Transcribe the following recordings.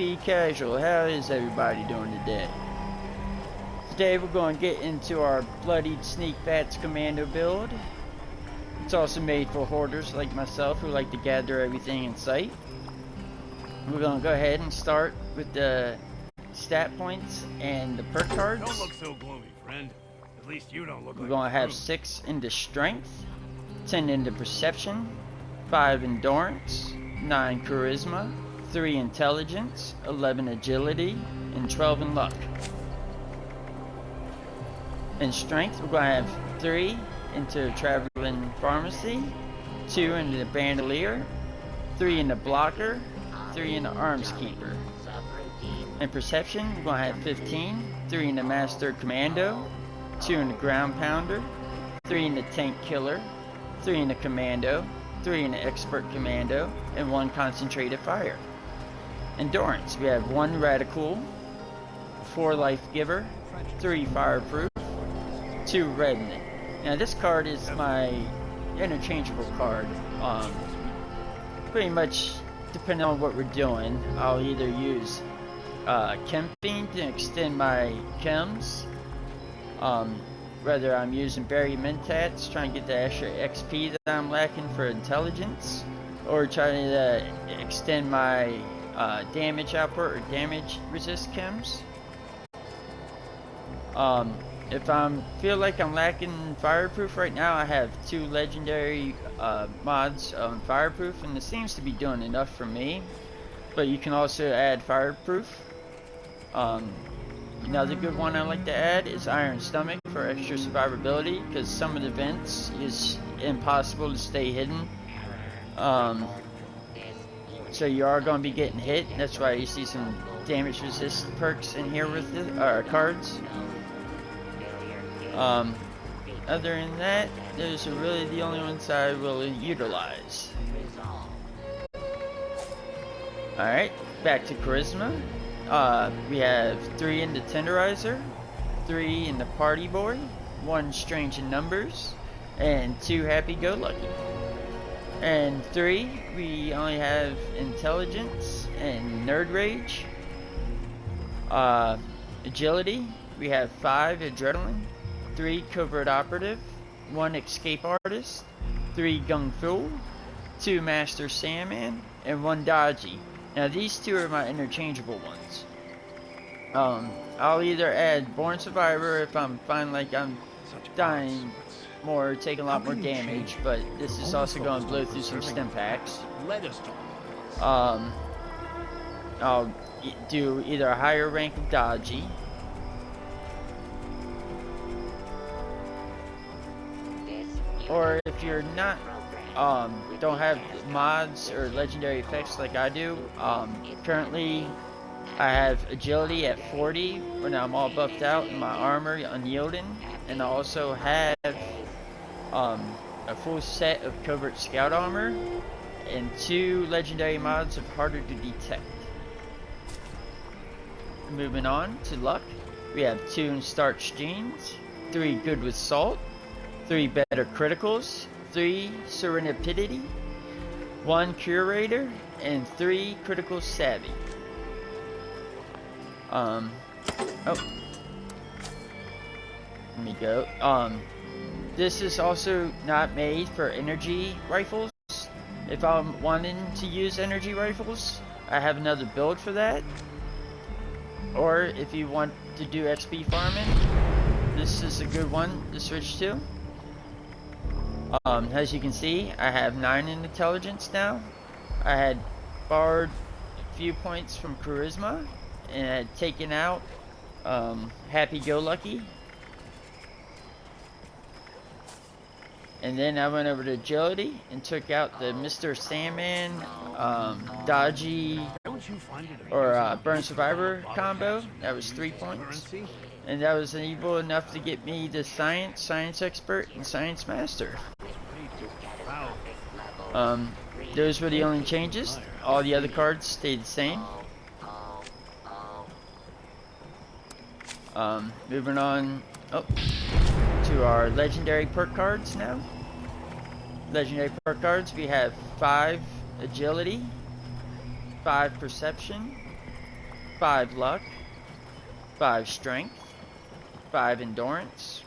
XP Casual. How is everybody doing today? Today we're going to get into our Bloodied Sneak Vats Commando build. It's also made for hoarders like myself who like to gather everything in sight. We're going to go ahead and start with the stat points and the perk cards. Don't look so gloomy, friend. At least you don't look like we're going to have 6 into Strength, 10 into Perception, 5 Endurance, 9 Charisma, 3 Intelligence, 11 Agility, and 12 in Luck. In Strength, we're going to have 3 into Traveling Pharmacy, 2 into the Bandolier, 3 into Blocker, 3 into Arms Keeper. In Perception, we're going to have 15, 3 into Master Commando, 2 into Ground Pounder, 3 into Tank Killer, 3 into Commando, 3 into Expert Commando, and 1 Concentrated Fire. Endurance, we have 1 Radical, 4 Life Giver, 3 Fireproof, 2 Revenant. Now this card is my interchangeable card. Pretty much depending on what we're doing, I'll either use Chem Fiend to extend my chems, whether I'm using Berry Mentats trying to get the extra XP that I'm lacking for intelligence, or trying to extend my damage output or damage resist chems. If I feel like I'm lacking Fireproof right now, I have 2 legendary mods on Fireproof, and it seems to be doing enough for me. But you can also add Fireproof. Another good one I like to add is Iron Stomach for extra survivability, because some of the vents is impossible to stay hidden. So you are going to be getting hit. That's why you see some damage resist perks in here with it, cards. Other than that, those are really the only ones I will utilize. Alright, back to Charisma. We have 3 in the Tenderizer, 3 in the Party Boy, 1 Strange in Numbers, and 2 Happy-Go-Lucky. And 3, we only have Intelligence and Nerd Rage. Agility, we have 5 Adrenaline, 3 Covert Operative, 1 Escape Artist, 3 Gung Fu, 2 Master Sandman, and 1 Dodgy. Now these 2 are my interchangeable ones. I'll either add Born Survivor if I'm finding like I'm dying more, taking a lot more damage, but this is also going to blow through some stim packs. I'll do either a higher rank of Dodgy, or if you're not don't have mods or legendary effects like I do, currently I have agility at 40 when I'm all buffed out and my armor unyielding, and I also have a full set of covert scout armor and 2 legendary mods of harder to detect. Moving on to luck, we have 2 starch jeans, 3 good with salt, 3 better criticals, 3 serendipity, 1 curator, and 3 critical savvy. Let me go. This is also not made for energy rifles. If I'm wanting to use energy rifles, I have another build for that. Or if you want to do XP farming, this is a good one to switch to. As you can see, I have 9 in intelligence now. I had borrowed a few points from Charisma and had taken out Happy-Go-Lucky. And then I went over to Agility and took out the Mr. Sandman, Dodgy, or Burn Survivor combo. That was 3 points. And that was able enough to get me the Science Expert, and Science Master. Those were the only changes. All the other cards stayed the same. Moving on to our legendary perk cards now. Legendary perk cards, we have 5 agility, 5 perception, 5 luck, 5 strength, 5 endurance,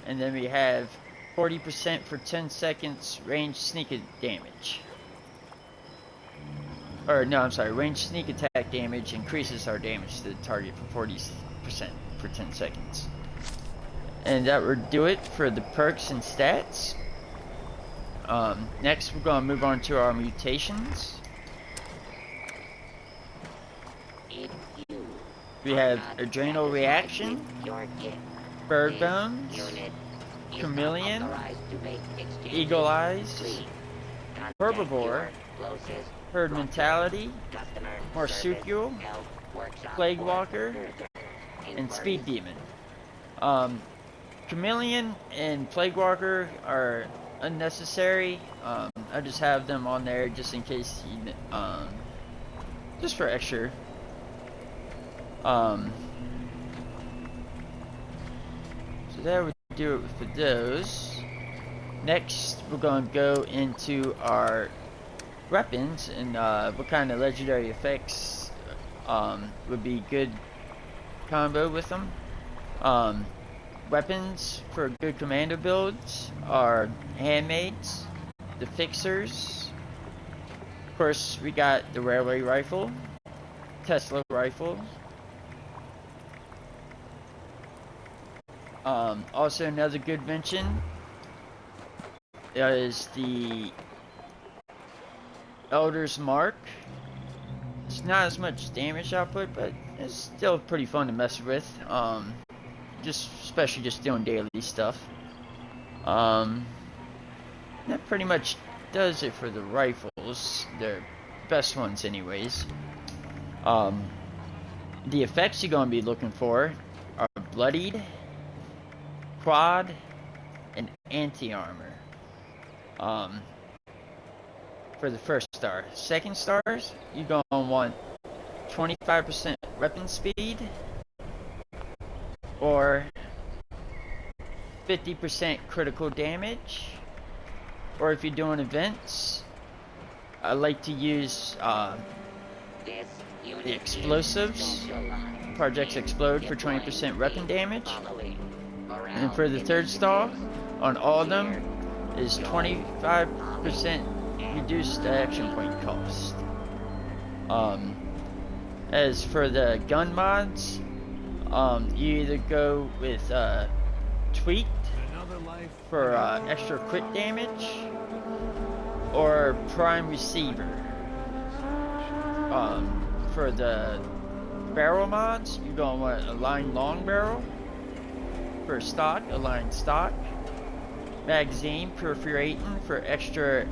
and then we have 40% for 10 seconds range sneak damage. Or no, I'm sorry, range sneak attack damage increases our damage to the target for 40% for 10 seconds. And that would do it for the perks and stats. Next we're going to move on to our mutations. We have Adrenal Reaction, Bird Bones, Chameleon, Eagle Eyes, Herbivore, Herd Mentality, Marsupial, Plague Walker, and Speed Demon. Chameleon and Plague Walker are unnecessary. I just have them on there just in case, just for extra. So that would do it for those. Next, we're going to go into our weapons and what kind of legendary effects would be good combo with them. Weapons for good commando builds are handmaids, the fixers. Of course, we got the railway rifle, Tesla rifle. Also another good mention is the Elder's Mark. It's not as much damage output, but it's still pretty fun to mess with. Especially just doing daily stuff. That pretty much does it for the rifles. They're best ones anyways. The effects you're going to be looking for are Bloodied, Quad, and Anti-Armor. For the first star. Second stars, you're going to want 25% weapon speed, or 50% critical damage, or if you're doing events, I like to use the explosives. Projects explode for 20% weapon damage, and for the third star, on all of them, is 25% reduced action point cost. As for the gun mods, you either go with Tweaked for extra crit damage, or Prime Receiver. For the barrel mods, you're going to want Aligned Long Barrel. For stock, Aligned Stock. Magazine Perforating for extra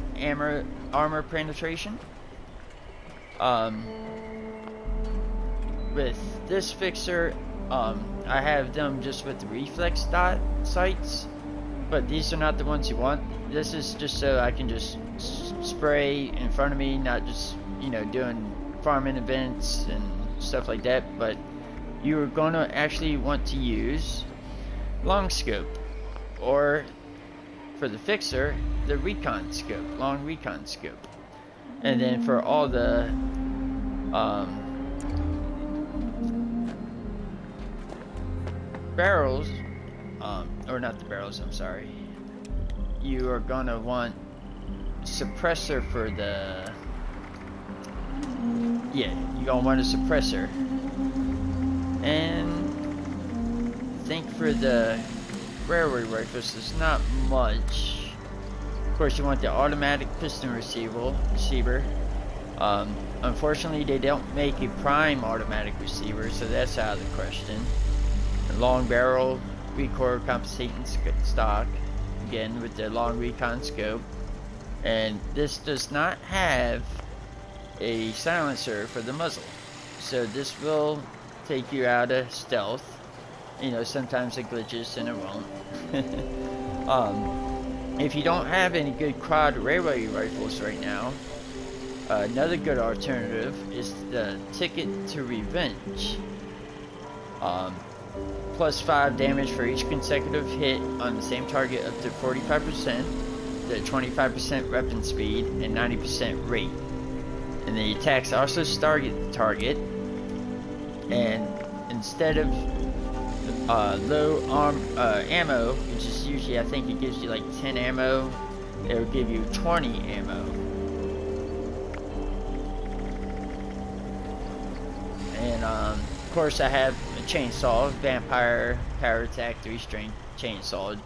armor penetration. With this fixer, I have them just with the reflex dot sights, but these are not the ones you want. This is just so I can just spray in front of me, not just, doing farming events and stuff like that, but you're going to actually want to use long scope, or for the fixer, the recon scope, long recon scope. And then for all the barrels, or not the barrels, I'm sorry, you are gonna want suppressor for the, you're gonna want a suppressor. And I think for the railway rifles, there's not much. Of course, you want the automatic piston receiver. Unfortunately, they don't make a prime automatic receiver, so that's out of the question. A long barrel, recoil compensating stock, again with the long recon scope. And this does not have a silencer for the muzzle, so this will take you out of stealth. Sometimes it glitches and it won't. If you don't have any good quad railway rifles right now, another good alternative is the Ticket to Revenge. Plus 5 damage for each consecutive hit on the same target up to 45%, the 25% weapon speed, and 90% rate. And the attacks also target the target. And instead of low ammo, which is usually, I think it gives you like 10 ammo, it'll give you 20 ammo. And of course I have a chainsaw, vampire power attack 3-string chainsaw,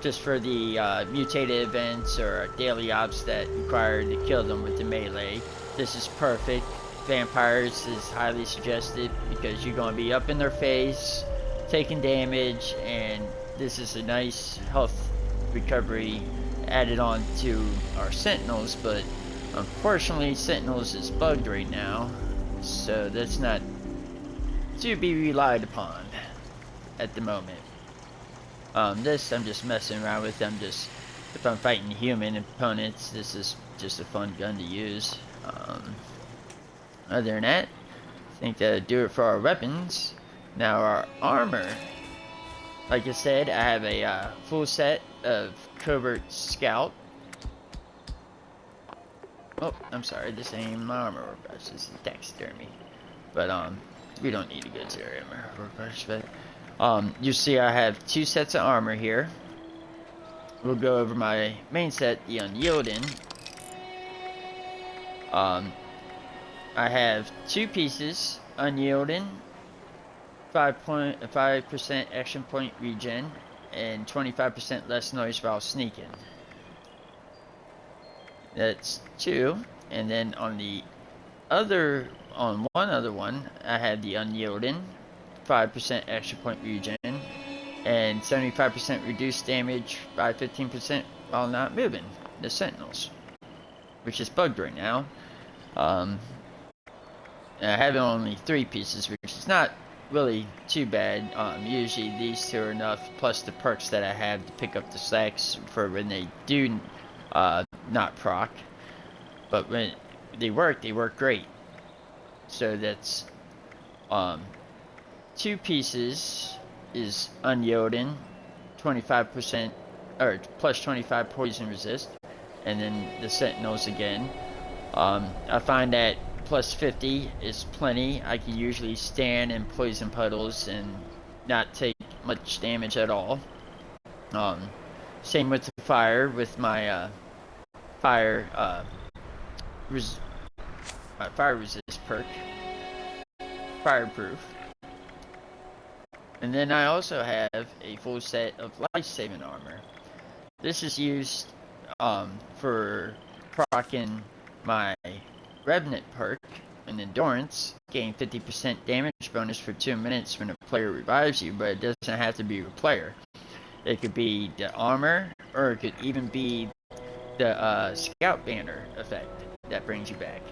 just for the mutated events or daily ops that require to kill them with the melee. This is perfect. Vampires is highly suggested because you're going to be up in their face, taking damage, and this is a nice health recovery added on to our sentinels, but unfortunately sentinels is bugged right now, so that's not to be relied upon at the moment. This I'm just messing around with. If I'm fighting human opponents, this is just a fun gun to use. Other than that, I think that'll do it for our weapons. Now our armor. Like I said, I have a full set of Covert Scout. Oh, I'm sorry, this ain't my armor workbench, this is taxidermy. But we don't need to go to our armor workbench, but you see I have 2 sets of armor here. We'll go over my main set, the Unyielding. I have 2 pieces, Unyielding, 5% action point regen, and 25% less noise while sneaking. That's 2. And then on one other one, I have the Unyielding, 5% action point regen, and 75% reduced damage by 15% while not moving. The Sentinels, which is bugged right now. I have only 3 pieces, which is not really too bad. Usually these 2 are enough, plus the perks that I have to pick up the stacks for when they do not proc. But when they work great. So that's 2 pieces is Unyielding, 25% or plus 25 poison resist, and then the Sentinels again. I find that plus 50 is plenty. I can usually stand in poison puddles and not take much damage at all. Same with the fire, with my fire resist perk, fireproof. And then I also have a full set of life-saving armor. This is used for proccing my Revenant perk and Endurance. Gain 50% damage bonus for 2 minutes when a player revives you, but it doesn't have to be a player. It could be the armor, or it could even be the scout banner effect that brings you back.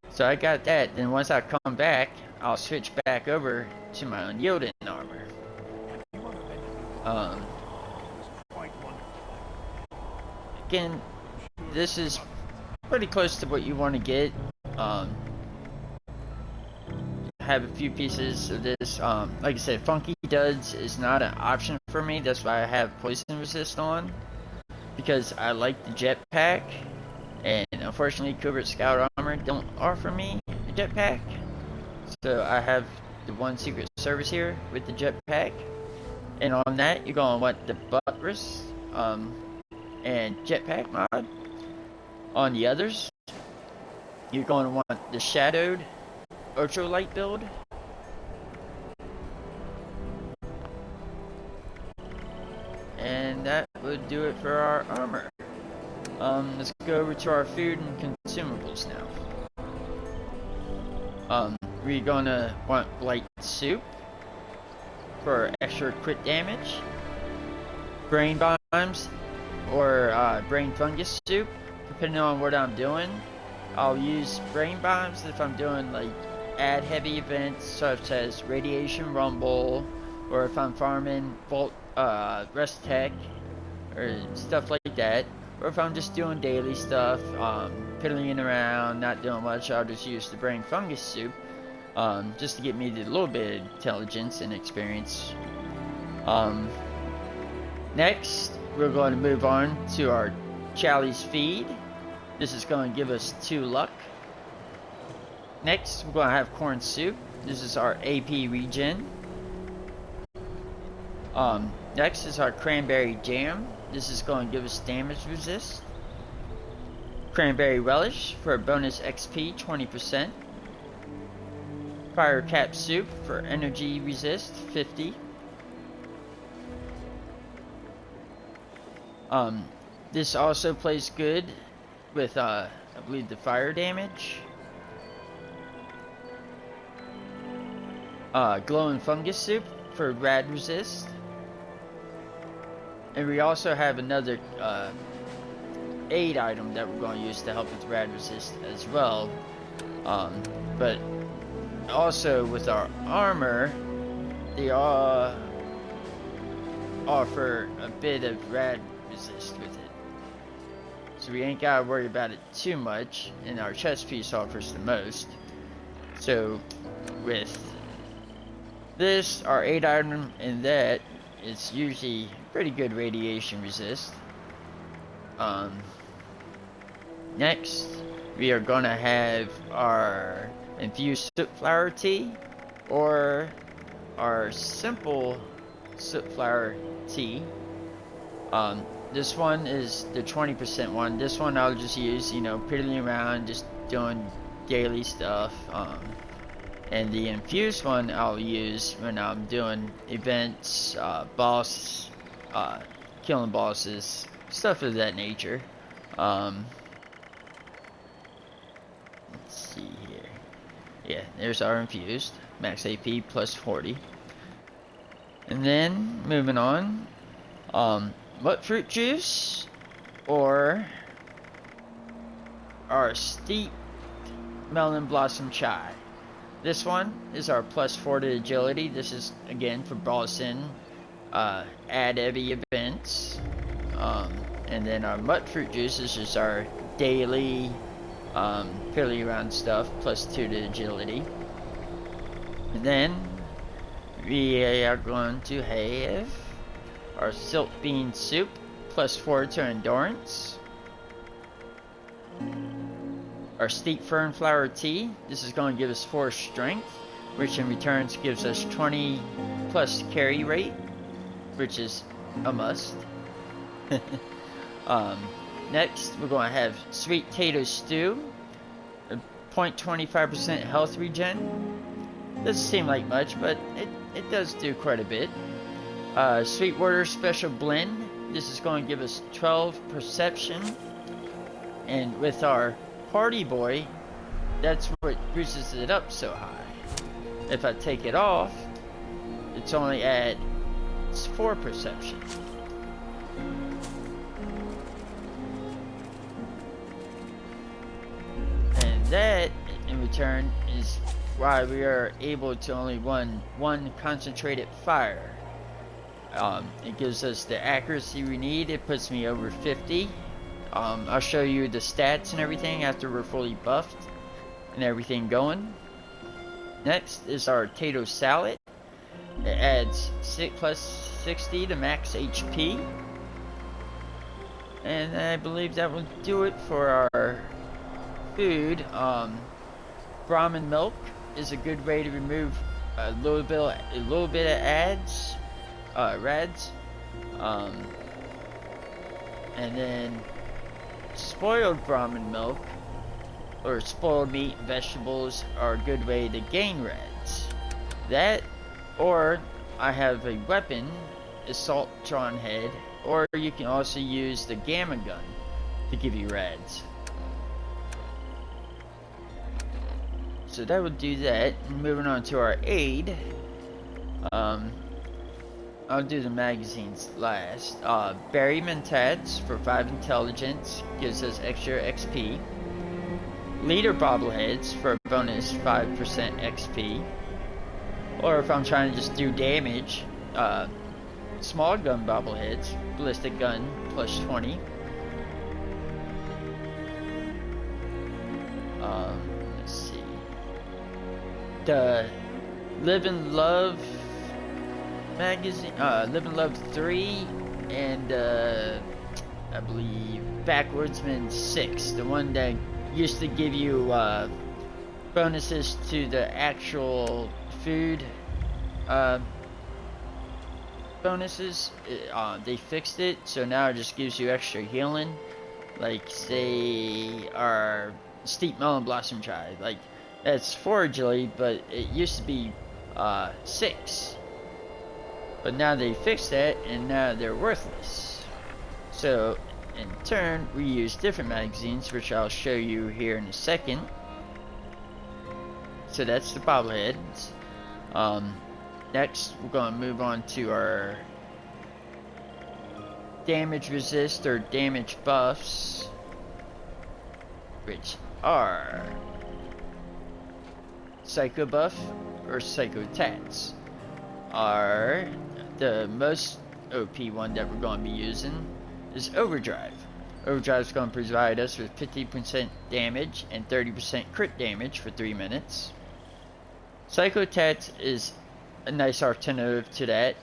So I got that. Then once I come back, I'll switch back over to my Unyielding armor. Again, this is pretty close to what you want to get. Have a few pieces of this. Like I said, Funky Duds is not an option for me. That's why I have Poison Resist on, because I like the jetpack, and unfortunately Covert Scout armor don't offer me a jetpack. So I have the one Secret Service here with the jetpack, and on that you're going to want the Buttress and jetpack mod. On the others, you're going to want the Shadowed Ultralight build. And that would do it for our armor. Let's go over to our food and consumables now. We're gonna want light soup for extra crit damage, brain bombs, or brain fungus soup, depending on what I'm doing. I'll use brain bombs if I'm doing like add heavy events such as Radiation Rumble, or if I'm farming Vault Rest Tech or stuff like that, or if I'm just doing daily stuff, piddling around, not doing much, I'll just use the brain fungus soup, just to get me a little bit of intelligence and experience. Next, we're going to move on to our Charlie's Feed. This is going to give us 2 luck. Next, we're going to have corn soup, This is our AP regen. Next is our cranberry jam. This is going to give us damage resist. Cranberry relish for bonus XP 20%. Fire cap soup for energy resist 50. This also plays good with I believe the fire damage. Glowing fungus soup for rad resist. And we also have another aid item that we're going to use to help with rad resist as well. But also with our armor, they all offer a bit of rad resist with it. So we ain't gotta worry about it too much, and our chest piece offers the most. So with this, our aid item, and that, it's usually pretty good radiation resist. Next, we are gonna have our infused soot flower tea, or our simple soot flower tea. This one is the 20% one. This one I'll just use, you know, piddling around, just doing daily stuff. And the infused one I'll use when I'm doing events, boss, killing bosses, stuff of that nature. Let's see here. Yeah, there's our infused. Max AP plus 40. And then, moving on. What fruit juice? Or our steeped melon blossom chai. This one is our plus 4 to agility. This is, again, for bossing, add heavy events. And then our mut fruit juice is just our daily, fairly around stuff, plus 2 to agility. And then we are going to have our silk bean soup, plus 4 to endurance. Our steep fern flower tea, this is going to give us 4 strength, which in return gives us 20 plus carry rate, which is a must. Next, we're going to have sweet potato stew, 0.25% health regen. Doesn't seem like much, but it does do quite a bit. Sweetwater Special Blend. This is going to give us 12 perception. And with our Party Boy, that's what boosted it up so high. If I take it off, it's only at 4 perception. And that, in return, is why we are able to only run 1 concentrated fire. It gives us the accuracy we need. It puts me over 50. I'll show you the stats and everything after we're fully buffed and everything going. Next is our potato salad. It adds plus 60 to max HP. And I believe that will do it for our food. Brahmin milk is a good way to remove a little bit of rads. And then spoiled Brahmin milk or spoiled meat and vegetables are a good way to gain rads. That, or I have a weapon, assault drawn head, or you can also use the gamma gun to give you rads. So that would do that. Moving on to our aid. I'll do the magazines last. Berry Mentats for 5 intelligence gives us extra XP. Leader bobbleheads for a bonus 5% XP. Or if I'm trying to just do damage, small gun bobbleheads, ballistic gun plus 20. Let's see. The Live and Love magazine, Live and Love 3, and I believe Backwoodsman 6, the one that used to give you bonuses to the actual food bonuses. They fixed it, so now it just gives you extra healing. Like, say, our steep melon blossom tribe. Like, that's 4 agility, but it used to be 6. But now they fixed that, and now they're worthless. So, in turn, we use different magazines, which I'll show you here in a second. So that's the bobbleheads. Next, we're going to move on to our damage resist or damage buffs, which are Psycho buff or Psycho tats. Are the most OP one that we're going to be using is Overdrive. Overdrive is going to provide us with 50% damage and 30% crit damage for 3 minutes. Psycho tats is a nice alternative to that.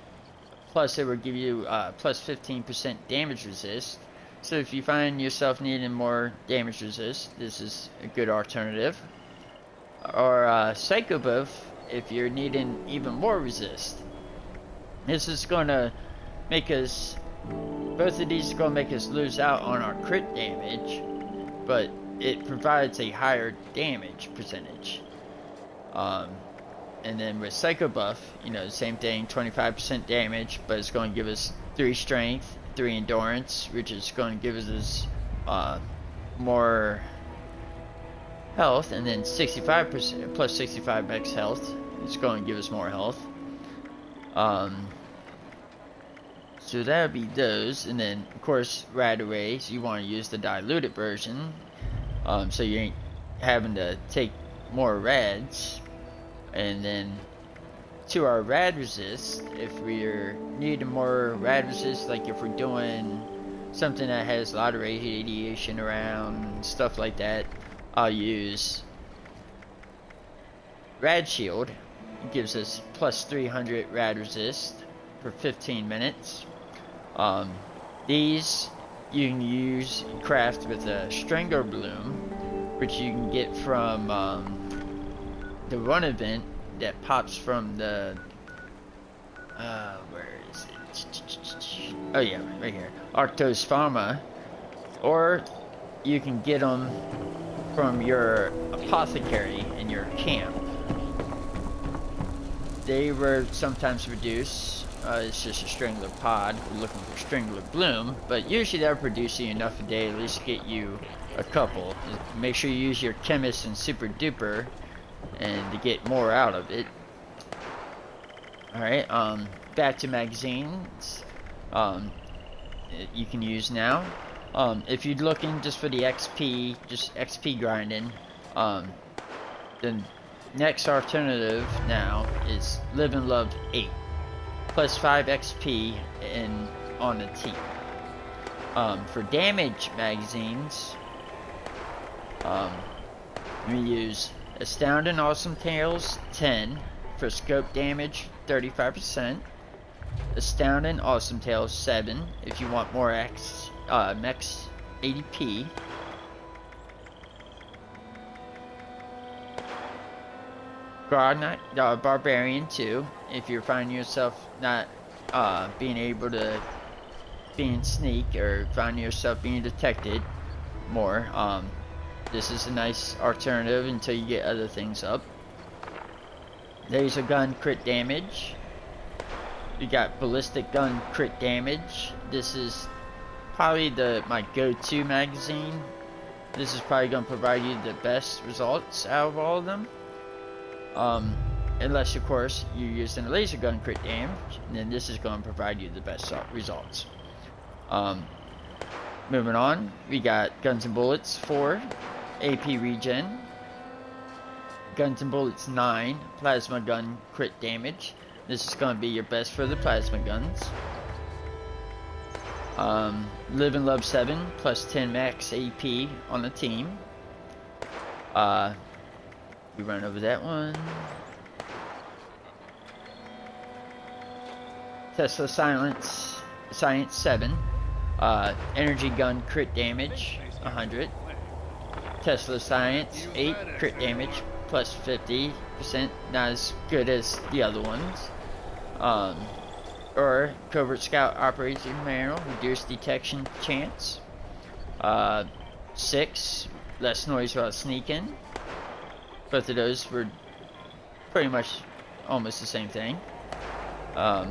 Plus, it will give you plus 15% damage resist. So if you find yourself needing more damage resist, this is a good alternative. Or Psycho buff if you're needing even more resist. This is going to make us, both of these are going to make us lose out on our crit damage, but it provides a higher damage percentage. And then with Psycho buff, you know, same thing, 25% damage, but it's going to give us 3 strength, 3 endurance, which is going to give us more health, and then 65% plus 65 max health. It's going to give us more health. So that would be those, and then of course rad arrays. You want to use the diluted version, so you ain't having to take more rads. And then to our rad resist, if we're needing more rad resist, like if we're doing something that has a lot of radiation around, stuff like that, I'll use Rad Shield. It gives us plus 300 rad resist for 15 minutes. These you can use craft with a Strangler Bloom, which you can get from the run event that pops from the where is it? Oh yeah, right here, Arctos Pharma. Or you can get them from your apothecary in your camp. They were sometimes reduced. It's just a Strangler pod. We're looking for Strangler Bloom, but usually that'll produce you enough a day, at least get you a couple. Make sure you use your Chemist and Super Duper and to get more out of it. Alright, back to magazines. You can use now. If you're looking just for the XP, just XP grinding, then next alternative now is Live and Love 8, plus 5 XP on the team. For damage magazines, we use Astounding Awesome Tales 10 for scope damage 35%, Astounding Awesome Tales 7 if you want more max ADP, Barbarian 2 if you're finding yourself not being able to sneak or finding yourself being detected more. This is a nice alternative until you get other things up. Laser gun crit damage. You got ballistic gun crit damage. This is probably my go-to magazine. This is probably going to provide you the best results out of all of them. Unless of course you're using a laser gun crit damage, and then this is going to provide you the best results. Moving on, we got Guns and Bullets 4, AP regen. Guns and Bullets 9, plasma gun crit damage. This is going to be your best for the plasma guns. Live and Love 7, plus 10 max AP on the team. We run over that one. Tesla Science 7, energy gun crit damage 100. Tesla Science 8, crit damage plus 50%, not as good as the other ones. Or Covert Scout Operation Manual, reduced detection chance. 6, less noise while sneaking. Both of those were pretty much almost the same thing. Let's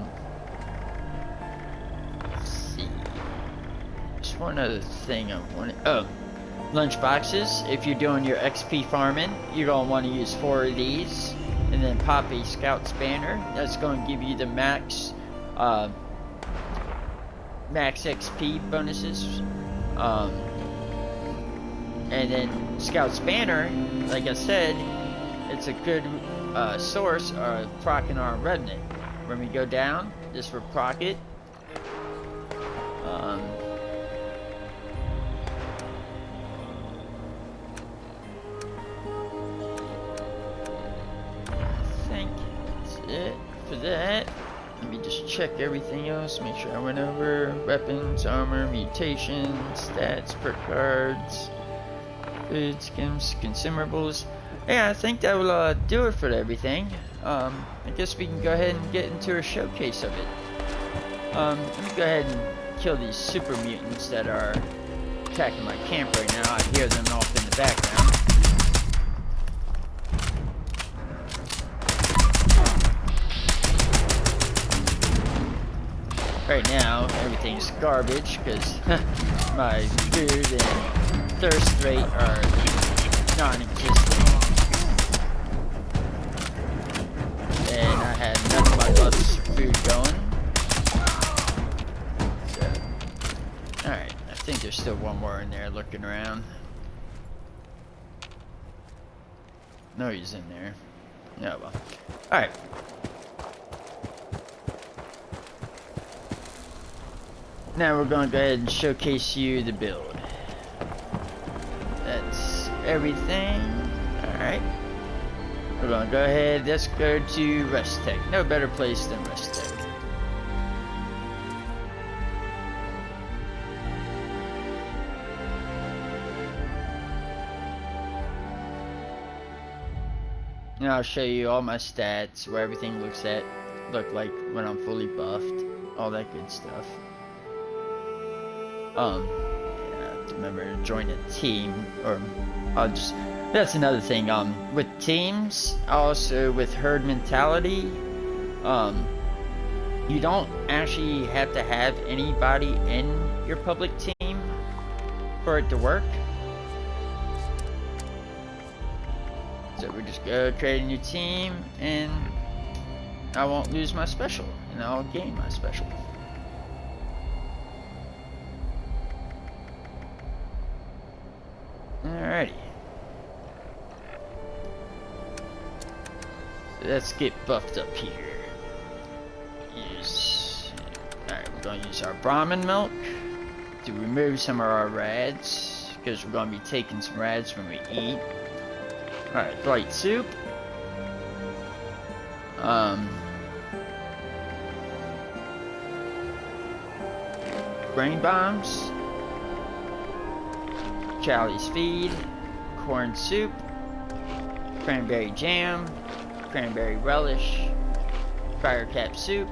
see. Just one other thing I wanted. Oh, lunch boxes. If you're doing your XP farming, you're gonna want to use 4 of these, and then pop a Scout's banner. That's going to give you the max XP bonuses. And then Scout's banner, like I said, it's a good source of procking our Revenant. When we go down, just for proc it. I think that's it for that. Let me just check everything else, make sure I went over weapons, armor, mutations, stats, perk cards, food, skims, consumables. Yeah, I think that will do it for everything. I guess we can go ahead and get into a showcase of it. Let me go ahead and kill these super mutants that are attacking my camp right now. I hear them off in the background. Right now, everything's garbage because my food and thirst rate are non-existent. And I had nothing but lots of food going. So, alright, I think there's still one more in there looking around. No, he's in there. No, well. Alright. Now we're going to go ahead and showcase you the build. That's everything. Alright. We're going to go ahead, let's go to Rest Tech. No better place than Rest Tech. Now I'll show you all my stats, where everything look like when I'm fully buffed. All that good stuff. Yeah, remember to join a team, or that's another thing, with teams, also with herd mentality, you don't actually have to have anybody in your public team for it to work. So we just go create a new team, and I won't lose my special, and I'll gain my special. Alrighty. So let's get buffed up here. Alright, we're going to use our Brahmin milk to remove some of our rads, because we're going to be taking some rads when we eat. Alright, light soup. Brain bombs. Charlie's feed, corn soup, cranberry jam, cranberry relish, fire cap soup,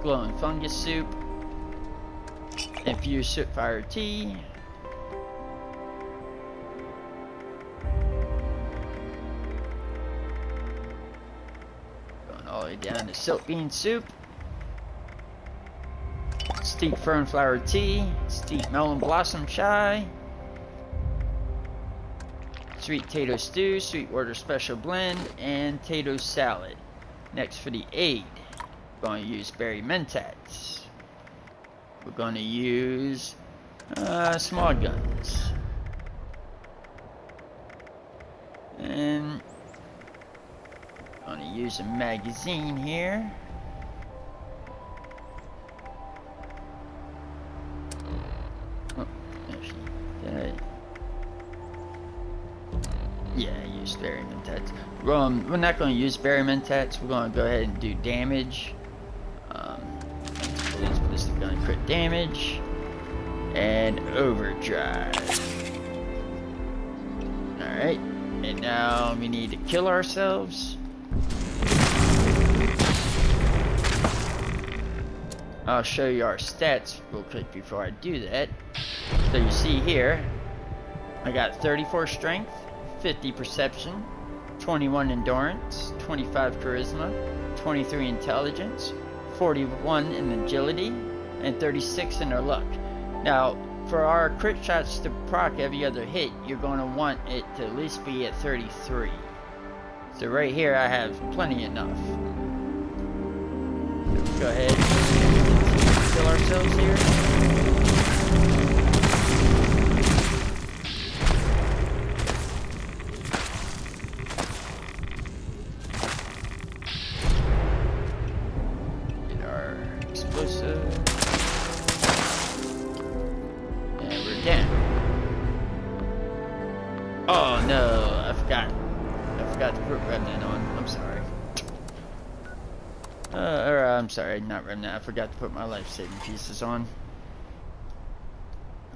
glowing fungus soup, infused sootfire tea, going all the way down to silk bean soup, steeped fern flower tea, steeped melon blossom chai, sweet potato stew, Sweetwater special blend, and potato salad. Next for the aid, we're going to use berry mentats. We're going to use small guns. And I'm going to use a magazine here. Oh, actually, did I? Yeah, I used berry mentats. We're not going to use berry mentats. We're going to go ahead and do damage. Police ballistic gun crit damage and overdrive. All right. And now we need to kill ourselves. I'll show you our stats real quick before I do that. So you see here, I got 34 strength, 50 perception, 21 endurance, 25 charisma, 23 intelligence, 41 in agility, and 36 in our luck. Now, for our crit shots to proc every other hit, you're going to want it to at least be at 33. So right here, I have plenty enough. So we'll go ahead and kill ourselves here. Get our explosive. And we're down. Oh no, I forgot to put Remnant on. I'm sorry. I'm sorry, not Remnant. I forgot to put my life-saving pieces on.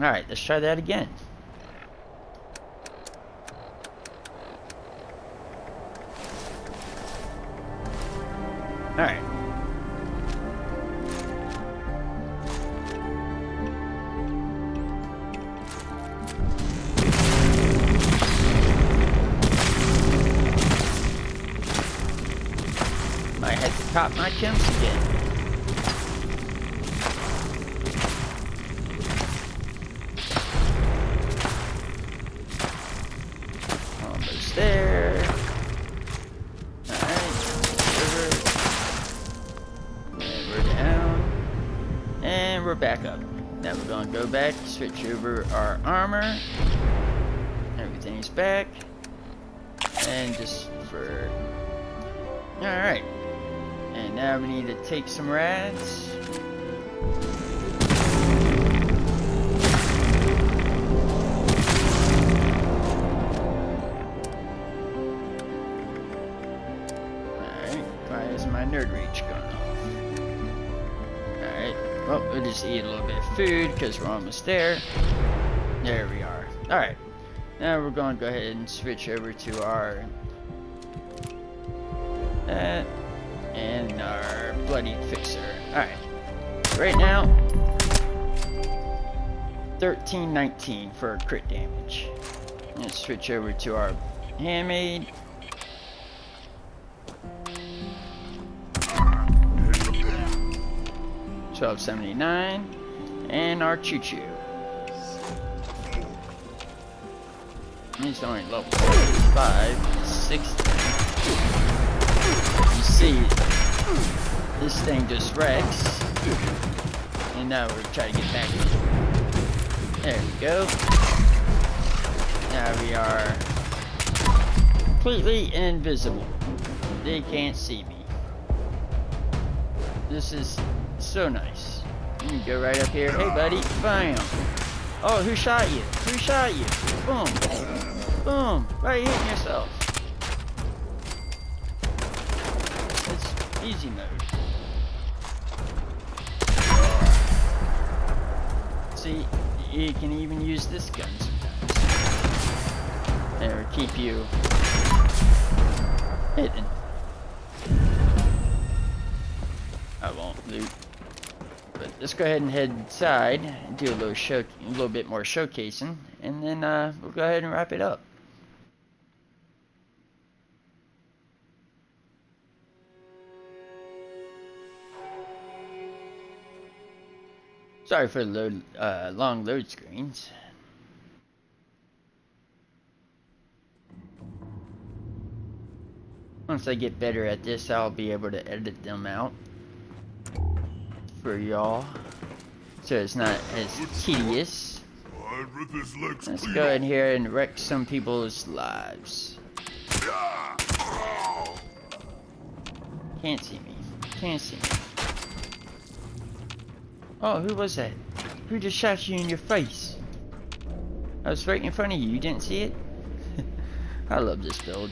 Alright, let's try that again. Alright. Might have to pop my chimps again. Almost there. Alright, over. And we're down. And we're back up. Now we're gonna go back, switch over our armor. Everything's back. And just for... Alright. And now we need to take some rads. Alright, why is my nerd reach going off? Alright, well, we'll just eat a little bit of food because we're almost there. There we are. Alright, now we're going to go ahead and switch over to our... and our Bloodied fixer. Alright. Right now, 1319 for crit damage. Let's switch over to our handmade. $12.79. And our choo-choo. He's only level 5, 60. You see, this thing just wrecks. And now we're trying to get back in. There we go. Now we are completely invisible. They can't see me. This is so nice. You can go right up here. Hey buddy, bam. Oh, who shot you? Who shot you? Boom. Boom. Right hitting yourself. It's easy mode. See, you can even use this gun sometimes. It'll keep you hidden. I won't loot. But let's go ahead and head inside and do a little bit more showcasing, and then we'll go ahead and wrap it up. Sorry for the long load screens. Once I get better at this, I'll be able to edit them out for y'all, so it's not as tedious. Let's go in here and wreck some people's lives. Can't see me. Can't see me. Oh, who was that? Who just shot you in your face? I was right in front of you. You didn't see it? I love this build.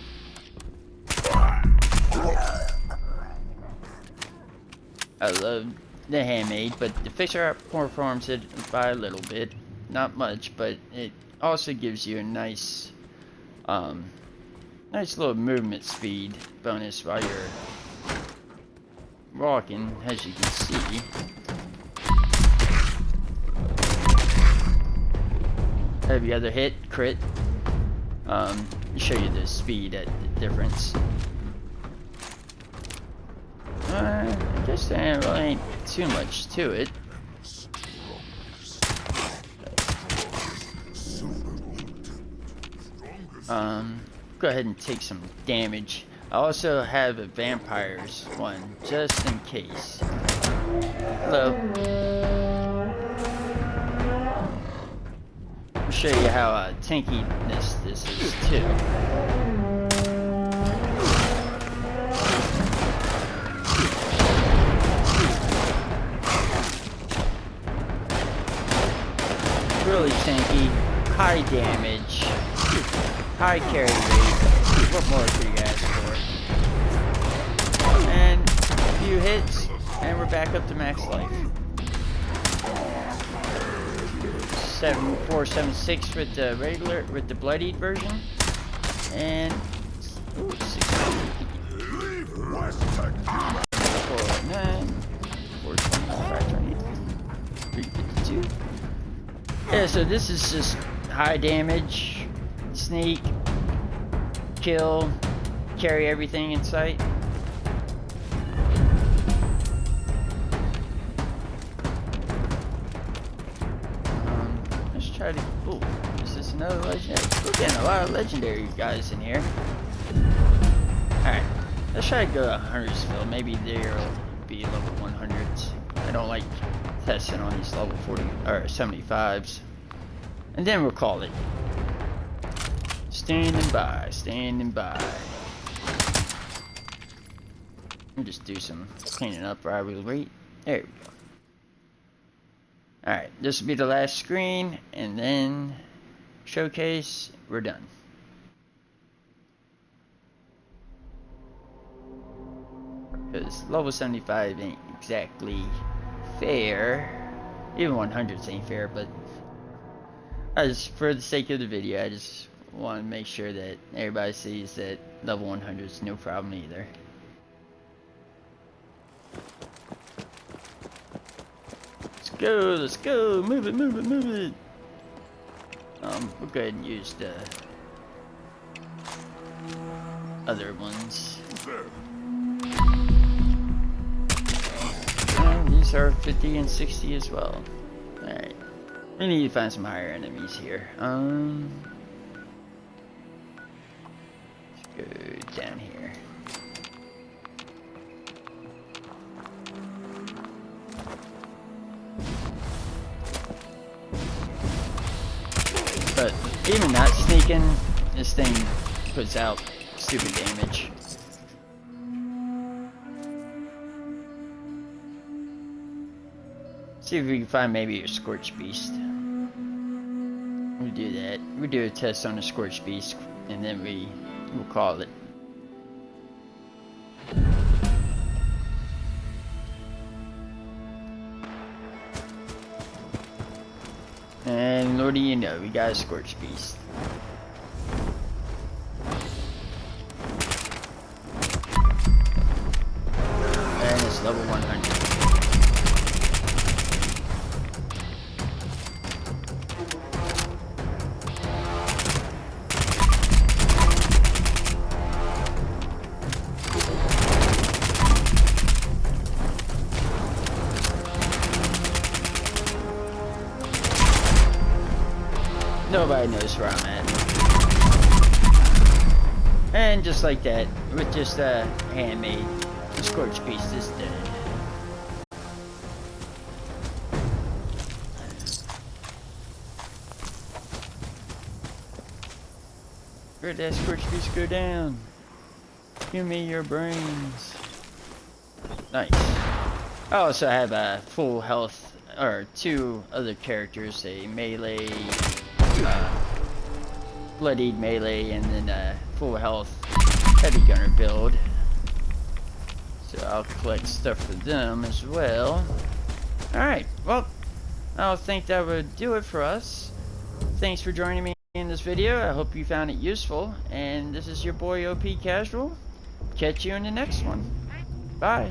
I love the handmade, but the fixer outperforms it by a little bit. Not much, but it also gives you a nice Nice little movement speed bonus while you're walking, as you can see. Every other hit, crit. Show you the speed at the difference. I guess there really ain't too much to it. Go ahead and take some damage. I also have a vampires one, just in case. Hello. I'll show you how tankiness this is too. Really tanky, high damage, high carry rate. What more could you ask for? And a few hits, and we're back up to max life. 7476 with the regular, with the bloodied version, and 650. 409, 420, 352. Yeah, so this is just high damage, sneak, kill, carry everything in sight. Let's try to. Oh, is this another legendary? We're getting a lot of legendary guys in here. Alright, let's try to go to Huntersville. Maybe there'll be level 100s. I don't like testing on these level 40 or 75s. And then we'll call it. Standing by, standing by. I'll just do some cleaning up while we wait. There we go. Alright, this will be the last screen, and then showcase, we're done. Because level 75 ain't exactly fair. Even 100s ain't fair, but for the sake of the video, I just want to make sure that everybody sees that level 100 is no problem either. Let's go, move it, move it, move it. We'll go ahead and use the other ones. And these are 50 and 60 as well. Alright. We need to find some higher enemies here. Let's go down here. But even not sneaking, this thing puts out stupid damage. See if we can find maybe a Scorched Beast. We'll do that. We'll do a test on the Scorched Beast, and then we'll call it. And what do you know, we got a Scorched Beast. And it's level 100. Nobody knows where I'm at. And just like that, with just a handmade, the Scorched Beast is dead. Where'd that Scorched Beast go down? Give me your brains. Nice. I also have a full health, or two other characters, a melee, Bloodied melee, and then a full health heavy gunner build. So I'll collect stuff for them as well. Alright, well, I think that would do it for us. Thanks for joining me in this video. I hope you found it useful. And this is your boy OP Casual. Catch you in the next one. Bye.